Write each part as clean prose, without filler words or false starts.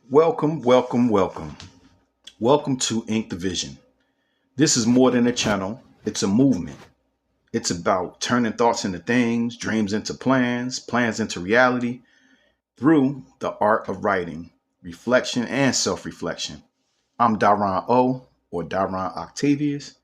Welcome, welcome, welcome. Welcome to Ink the Vision. This is more than a channel, it's a movement. It's about turning thoughts into things, dreams into plans, plans into reality through the art of writing, reflection, and self reflection. I'm Daron O, or Daron Octavius.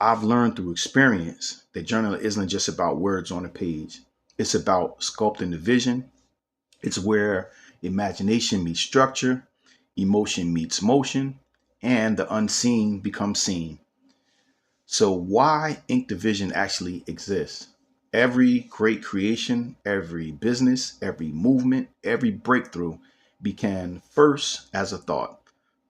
I've learned through experience that journaling isn't just about words on a page, it's about sculpting the vision. It's where imagination meets structure, emotion meets motion, and the unseen becomes seen. So, why Ink Division actually exists? Every great creation, every business, every movement, every breakthrough began first as a thought.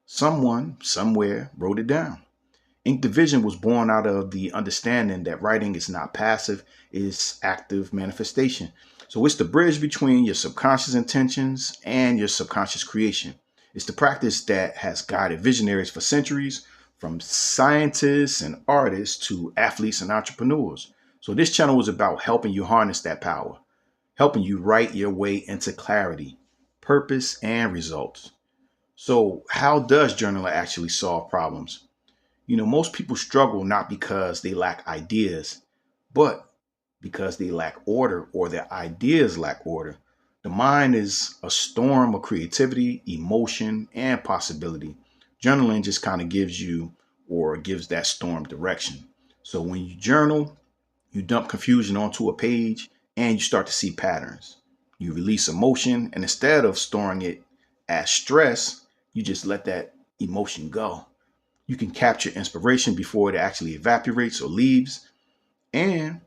Someone, somewhere, wrote it down. Ink Division was born out of the understanding that writing is not passive, it's active manifestation. So it's the bridge between your subconscious intentions and your subconscious creation. It's the practice that has guided visionaries for centuries, from scientists and artists to athletes and entrepreneurs. So this channel is about helping you harness that power, helping you write your way into clarity, purpose, and results. So how does journaling actually solve problems? Most people struggle not because they lack ideas, but because they lack order or their ideas lack order. The mind is a storm of creativity, emotion, and possibility. Journaling just kind of gives you or gives that storm direction. So when you journal, you dump confusion onto a page and you start to see patterns. You release emotion, and instead of storing it as stress, you just let that emotion go. You can capture inspiration before it actually evaporates or leaves, and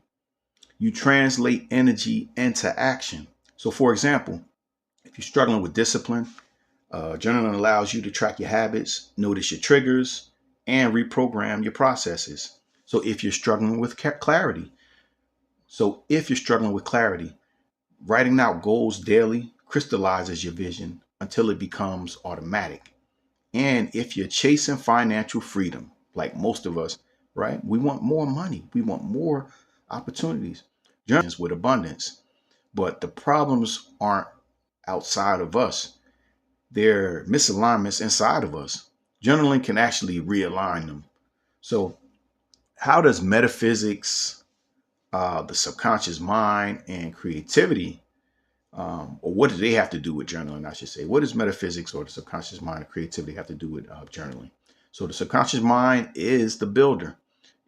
you translate energy into action. So, for example, if you're struggling with discipline, journaling allows you to track your habits, notice your triggers, and reprogram your processes. So, if you're struggling with clarity, writing out goals daily crystallizes your vision until it becomes automatic. And if you're chasing financial freedom, like most of us, right? We want more money. We want more opportunities. Journeys with abundance. But the problems aren't outside of us. They're misalignments inside of us. Journaling can actually realign them. So how does metaphysics, the subconscious mind, and creativity, or what do they have to do with journaling? I should say, what does metaphysics or the subconscious mind and creativity have to do with journaling? So the subconscious mind is the builder.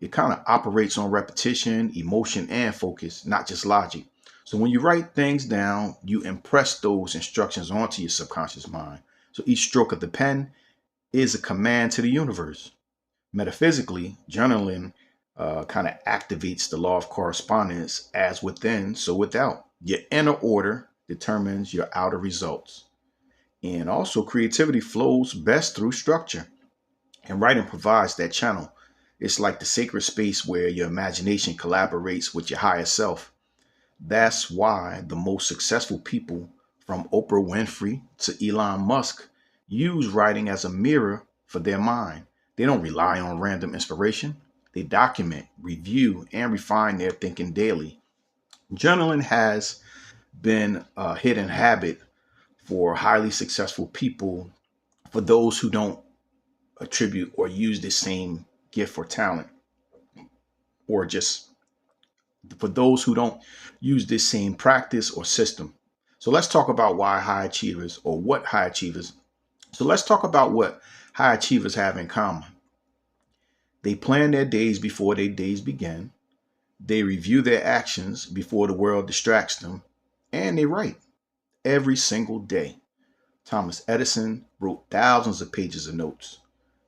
It kind of operates on repetition, emotion, and focus, not just logic. So when you write things down, you impress those instructions onto your subconscious mind. So each stroke of the pen is a command to the universe. Metaphysically, journaling kind of activates the law of correspondence: as within, so without. Your inner order determines your outer results. And also, creativity flows best through structure, and writing provides that channel. It's like the sacred space where your imagination collaborates with your higher self. That's why the most successful people, from Oprah Winfrey to Elon Musk, use writing as a mirror for their mind. They don't rely on random inspiration. They document, review, and refine their thinking daily. Journaling has been a hidden habit for highly successful people, for those who don't attribute or use the same gift or talent, or just for those who don't use this same practice or system. So let's talk about why high achievers, or what high achievers. So let's talk about what high achievers have in common. They plan their days before their days begin. They review their actions before the world distracts them. And they write every single day. Thomas Edison wrote thousands of pages of notes.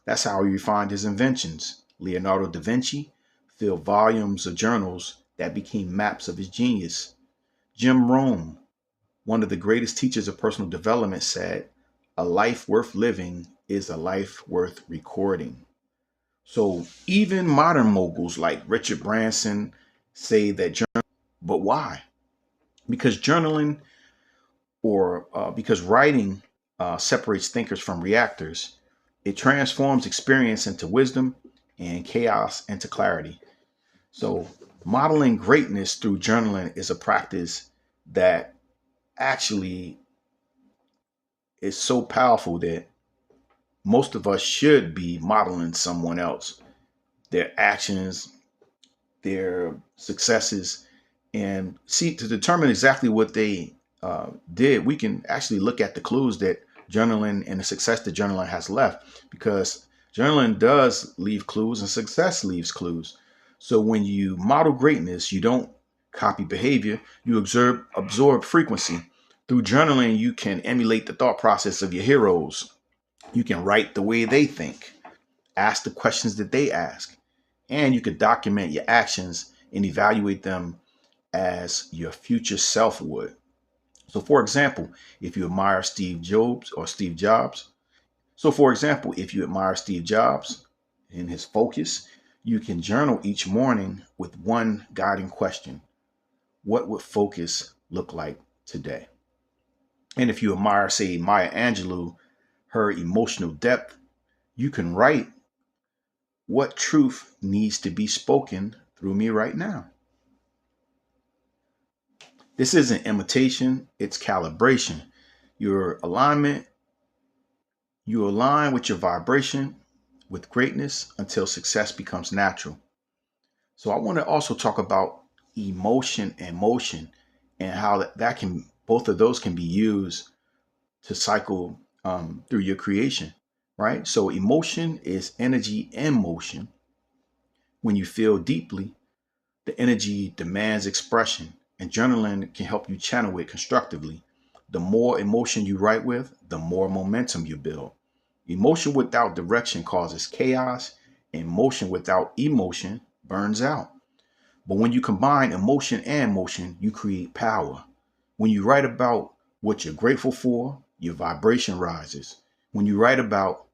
That's how he refined his inventions. Leonardo da Vinci filled volumes of journals that became maps of his genius. Jim Rohn, one of the greatest teachers of personal development, said, "A life worth living is a life worth recording." So even modern moguls like Richard Branson say that journal, but why? Because journaling, or because writing separates thinkers from reactors. It transforms experience into wisdom and chaos into clarity. So modeling greatness through journaling is a practice that actually is so powerful that most of us should be modeling someone else, their actions, their successes, and see to determine exactly what they did. We can actually look at the clues that journaling and the success that journaling has left, because journaling does leave clues and success leaves clues. So when you model greatness, you don't copy behavior, you absorb frequency. Through journaling, you can emulate the thought process of your heroes. You can write the way they think, ask the questions that they ask, and you can document your actions and evaluate them as your future self would. So, for example, if you admire Steve Jobs, and his focus, you can journal each morning with one guiding question: what would focus look like today? And if you admire, say, Maya Angelou, her emotional depth, you can write: what truth needs to be spoken through me right now? This isn't imitation, it's calibration. Your alignment, you align with your vibration with greatness until success becomes natural. So I want to also talk about emotion and motion, and how that can, both of those can be used to cycle through your creation, right? So emotion is energy in motion. When you feel deeply, the energy demands expression, and journaling can help you channel it constructively. The more emotion you write with, the more momentum you build. Emotion without direction causes chaos, and motion without emotion burns out. But when you combine emotion and motion, you create power. When you write about what you're grateful for, your vibration rises. When you write about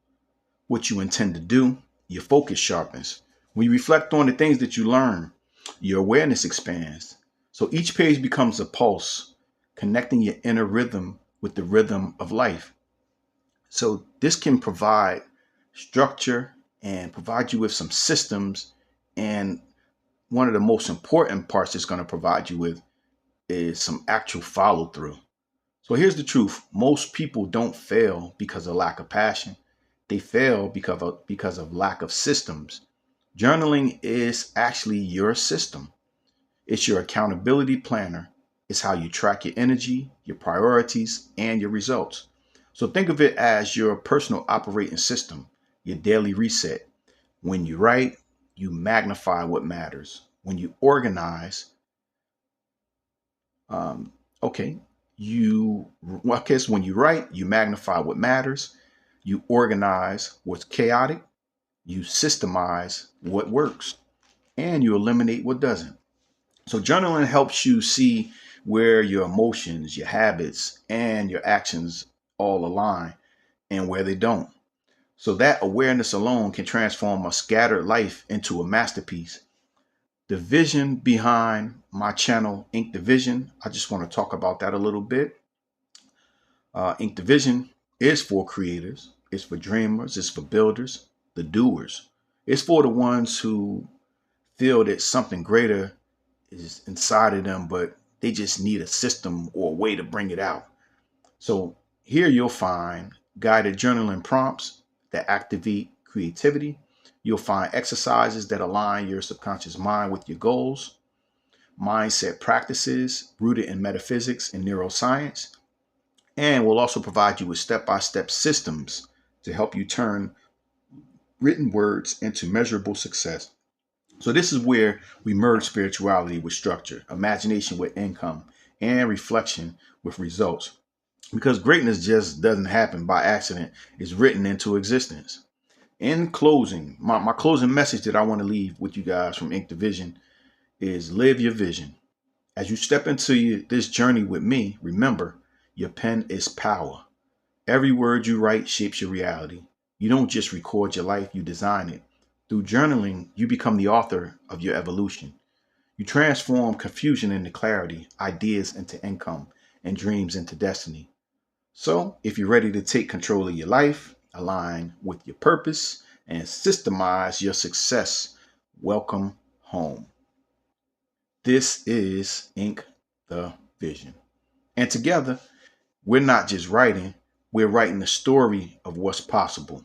what you intend to do, your focus sharpens. When you reflect on the things that you learn, your awareness expands. So each page becomes a pulse, connecting your inner rhythm with the rhythm of life. So this can provide structure and provide you with some systems. And one of the most important parts it's going to provide you with is some actual follow through. So here's the truth. Most people don't fail because of lack of passion. They fail because of lack of systems. Journaling is actually your system. It's your accountability planner. It's how you track your energy, your priorities, and your results. So think of it as your personal operating system, your daily reset. When you write, you magnify what matters. When you organize, um, okay, I guess when you write, you magnify what matters. You organize what's chaotic. You systemize what works, and you eliminate what doesn't. So journaling helps you see where your emotions, your habits, and your actions all align and where they don't. So that awareness alone can transform a scattered life into a masterpiece. The vision behind my channel, Ink the Vision, I just want to talk about that a little bit. Ink the Vision is for creators, it's for dreamers, it's for builders, the doers. It's for the ones who feel that something greater is inside of them, but they just need a system or a way to bring it out. So here you'll find guided journaling prompts that activate creativity. You'll find exercises that align your subconscious mind with your goals, mindset practices rooted in metaphysics and neuroscience, and we'll also provide you with step-by-step systems to help you turn written words into measurable success. So this is where we merge spirituality with structure, imagination with income, and reflection with results. Because greatness just doesn't happen by accident. It's written into existence. In closing, my closing message that I want to leave with you guys from Ink Division is live your vision. As you step into this journey with me, remember, your pen is power. Every word you write shapes your reality. You don't just record your life, you design it. Through journaling, you become the author of your evolution. You transform confusion into clarity, ideas into income, and dreams into destiny. So, if you're ready to take control of your life, align with your purpose, and systemize your success, welcome home. This is Ink the Vision. And together, we're not just writing, we're writing the story of what's possible.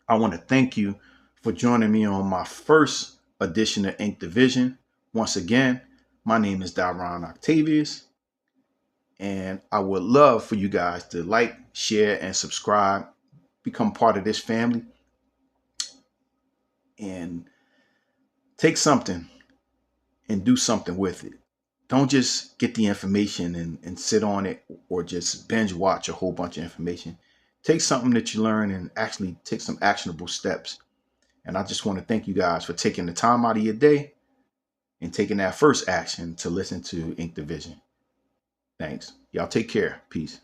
I want to thank you for joining me on my first edition of Ink Division. Once again, my name is Daron Octavius, and I would love for you guys to like, share, and subscribe, become part of this family, and take something and do something with it. Don't just get the information and sit on it, or just binge watch a whole bunch of information. Take something that you learn and actually take some actionable steps. And I just want to thank you guys for taking the time out of your day and taking that first action to listen to Ink Division. Thanks. Y'all take care. Peace.